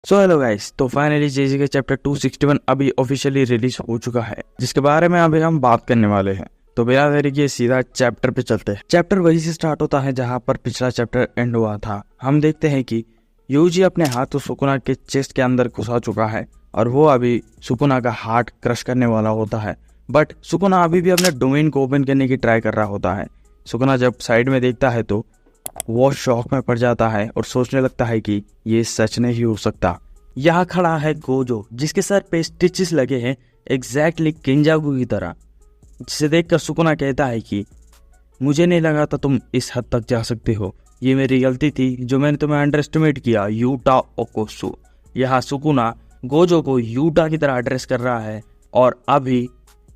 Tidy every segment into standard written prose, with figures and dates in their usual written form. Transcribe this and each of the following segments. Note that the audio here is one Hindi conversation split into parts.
सो हेलो गाइस, तो फाइनली जेजी का चैप्टर 261 अभी ऑफिशियली रिलीज हो चुका है, जिसके बारे में अभी हम बात करने वाले हैं। तो बिना देरी किए सीधा चैप्टर पे चलते हैं। चैप्टर वही से स्टार्ट होता है जहां पर पिछला चैप्टर एंड हुआ था। हम देखते हैं कि यूजी अपने हाथों सुकुना के चेस्ट के अंदर घुसा चुका है और वो अभी सुकुना का हार्ट क्रश करने वाला होता है। बट सुकुना अभी भी अपने डोमेन को ओपन करने की ट्राई कर रहा होता है। सुकुना जब साइड में देखता है तो वो शॉक में पड़ जाता है और सोचने लगता है कि ये सच नहीं हो सकता। यहाँ खड़ा है गोजो, जिसके सर पे स्टिचेस लगे हैं एग्जैक्टली किंजाकू की तरह, जिसे देखकर सुकुना कहता है कि मुझे नहीं लगा था तुम इस हद तक जा सकते हो। ये मेरी गलती थी जो मैंने तुम्हें अंडर एस्टिमेट किया, यूटा ओकोसु। यहाँ सुकुना गोजो को यूटा की तरह एड्रेस कर रहा है और अभी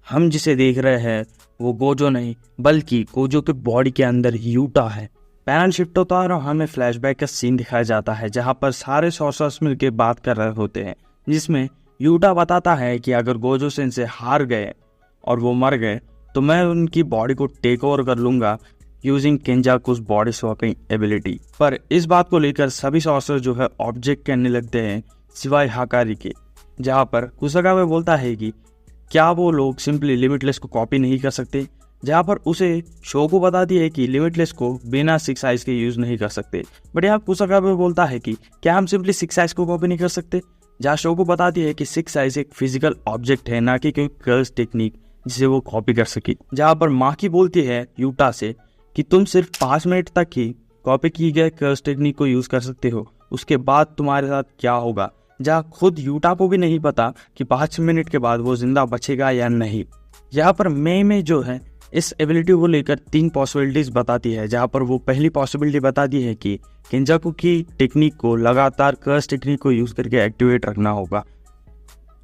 हम जिसे देख रहे हैं वो गोजो नहीं बल्कि गोजो के बॉडी के अंदर यूटा है। पैनल शिफ्ट होता है और हमें फ्लैशबैक का सीन दिखाया जाता है जहां पर सारे सॉर्सर्स मिलकर बात कर रहे होते हैं, जिसमें यूटा बताता है कि अगर गोजो सेंसे हार गए और वो मर गए तो मैं उनकी बॉडी को टेक ओवर कर लूंगा यूजिंग केंजाकुस बॉडी स्वैपिंग एबिलिटी। पर इस बात को लेकर सभी सॉर्सर जो है ऑब्जेक्ट करने लगते हैं सिवाय हाकारी के, जहां पर कुसकाबे बोलता है कि क्या वो लोग सिंपली लिमिटलेस को कॉपी नहीं कर सकते, जहाँ पर उसे शोगु बताती है कि लिमिटलेस को बिना 6 आइज के यूज नहीं कर सकते। बट यहाँ कुसकाबे बोलता है कि क्या हम सिंपली 6 आइज को कॉपी नहीं कर सकते, जहाँ शोगु बताती है कि 6 आइज एक फिजिकल ऑब्जेक्ट है, ना कि कोई कर्स टेक्निक जिसे वो कॉपी कर सके। जहाँ पर माकी बोलती है यूटा से कि तुम सिर्फ 5 मिनट तक ही कॉपी की गए कर्स टेक्निक को यूज कर सकते हो, उसके बाद तुम्हारे साथ क्या होगा। जहाँ खुद यूटा को भी नहीं पता कि 5 मिनट के बाद वो जिंदा बचेगा या नहीं। यहाँ पर में जो है इस एबिलिटी को लेकर 3 पॉसिबिलिटीज बताती है, जहाँ पर वो पहली पॉसिबिलिटी बताती है कि केंजाकू की टेक्निक को लगातार कर्स टेक्निक को यूज करके एक्टिवेट रखना होगा,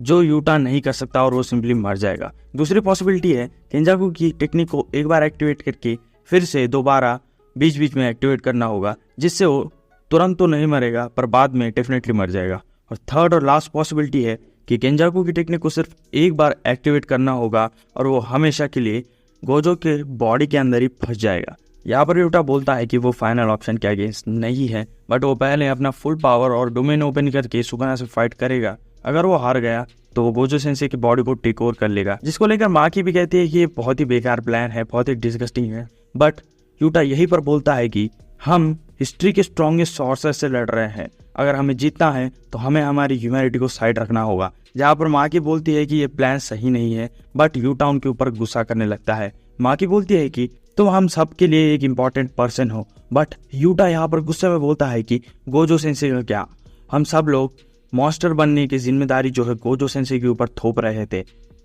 जो यूटा नहीं कर सकता और वो सिंपली मर जाएगा। दूसरी पॉसिबिलिटी है केंजाकू की टेक्निक को एक बार एक्टिवेट करके फिर से दोबारा बीच बीच में एक्टिवेट करना होगा, जिससे वो तुरंत तो नहीं मरेगा पर बाद में डेफिनेटली मर जाएगा। और थर्ड और लास्ट पॉसिबिलिटी है कि केंजाकू की टेक्निक को सिर्फ एक बार एक्टिवेट करना होगा और वो हमेशा के लिए गोजो के बॉडी के अंदर ही फंस जाएगा। यहाँ पर यूटा बोलता है कि वो फाइनल ऑप्शन के अगेंस्ट नहीं है, बट वो पहले अपना फुल पावर और डोमेन ओपन करके सुकुना से फाइट करेगा। अगर वो हार गया तो वो गोजो सेंसे की बॉडी को टेक ओवर कर लेगा, जिसको लेकर माकी भी कहती है कि ये बहुत ही बेकार प्लान है, बहुत ही डिस्गस्टिंग है। बट यूटा यही पर बोलता है कि हम हिस्ट्री के स्ट्रॉन्गेस्ट सॉर्सर से लड़ रहे हैं, अगर हमें जीतना है तो हमें हमारी ह्यूमैनिटी को साइड रखना होगा। जहाँ पर माकी बोलती है कि ये प्लान सही नहीं है, बट यूटा उनके ऊपर गुस्सा करने लगता है। माकी बोलती है कि तुम हम सब के लिए एक इम्पॉर्टेंट पर्सन हो, बट यूटा यहाँ पर गुस्से में बोलता है कि गोजो सेंसे का क्या, हम सब लोग मॉन्स्टर बनने की जिम्मेदारी जो है गोजो सेंसे के ऊपर थोप रहे थे।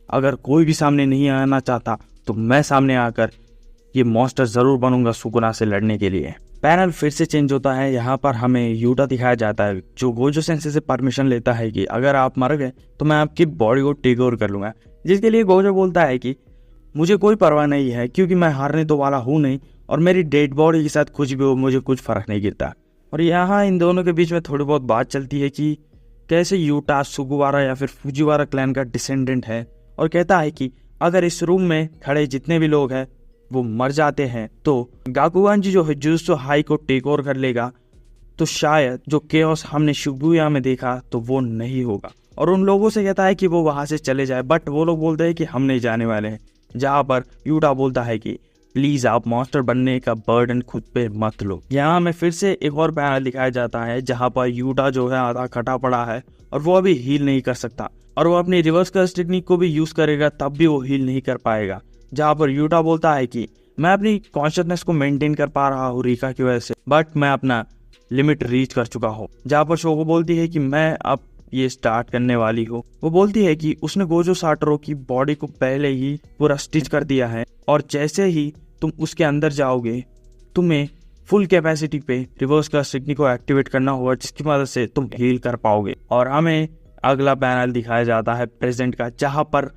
अगर कोई भी सामने नहीं आना चाहता तो मैं सामने आकर ये मॉन्स्टर जरूर बनूंगा सुकुना से लड़ने के लिए। पैनल फिर से चेंज होता है। यहाँ पर हमें यूटा दिखाया जाता है जो गोजो सेंसे से परमिशन लेता है कि अगर आप मर गए तो मैं आपकी बॉडी को टेक ओवर कर लूंगा, जिसके लिए गोजो बोलता है कि मुझे कोई परवाह नहीं है क्योंकि मैं हारने तो वाला हूँ नहीं और मेरी डेड बॉडी के साथ कुछ भी हो मुझे कुछ फर्क नहीं गिरता। और यहाँ इन दोनों के बीच में थोड़ी बहुत बात चलती है कि कैसे यूटा सुगुवारा या फिर फुजिवारा क्लैन का डिसेंडेंट है, और कहता है कि अगर इस रूम में खड़े जितने भी लोग हैं वो मर जाते हैं तो गाकुगानजी जो है जुजुत्सु हाई को टेक ओवर कर लेगा, तो शायद जो केओस हमने शिबुया में देखा तो वो नहीं होगा। और उन लोगों से कहता है कि वो वहां से चले जाए, बट वो लोग बोलते हैं कि हम नहीं जाने वाले हैं। जहां पर यूटा बोलता है कि प्लीज आप मॉन्स्टर बनने का बर्डन खुद पे मत लो। यहाँ हमें फिर से एक और पैनल दिखाया जाता है जहां पर यूटा जो है आधा कटा पड़ा है और वो अभी हील नहीं कर सकता, और वो अपनी रिवर्स कर्स टेक्निक को भी यूज करेगा तब भी वो हील नहीं कर पाएगा। जहाँ पर यूटा बोलता है कि मैं अपनी कॉन्शियसनेस को मेंटेन कर पा रहा हूँ रीका की वजह से, बट मैं अपना लिमिट रीच कर चुका हूँ। जहाँ पर शोगो बोलती है कि मैं अब ये स्टार्ट करने वाली हूँ। वो बोलती है कि उसने गोजो साटोरो की बॉडी को पहले ही पूरा स्टिच कर दिया है और जैसे ही तुम उसके अंदर जाओगे तुम्हें फुल कैपेसिटी पे रिवर्स कर्स टेक्निक को एक्टिवेट करना होगा, जिसकी मदद से तुम हील कर पाओगे। और हमें अगला पैनल दिखाया जाता है प्रेजेंट का, जहाँ पर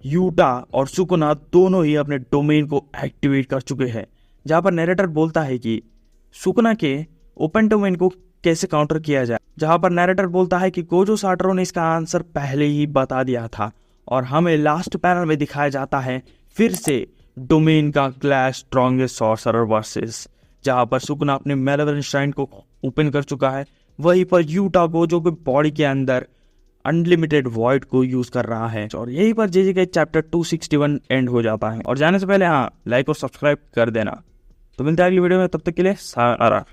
यूटा और सुकुना दोनों ही अपने डोमेन को एक्टिवेट कर चुके हैं। जहां पर नैरेटर बोलता है कि सुकुना के ओपन डोमेन को कैसे काउंटर किया जाए, जहां पर नैरेटर बोलता है कि गोजो साटोरो ने इसका आंसर पहले ही बता दिया था। और हमें लास्ट पैनल में दिखाया जाता है फिर से डोमेन का क्लैश स्ट्रॉन्गेस्ट सॉर्सरर वर्सेस, जहां पर सुकुना अपने मेलेवरेंट श्राइन को ओपन कर चुका है, वहीं पर यूटाको जो कि बॉडी के अंदर अनलिमिटेड वॉइड को यूज कर रहा है। और यहीं पर जेजे का चैप्टर 261 एंड हो जाता है। और जाने से पहले हाँ, लाइक और सब्सक्राइब कर देना। तो मिलते हैं अगली वीडियो में, तब तक के लिए सारा।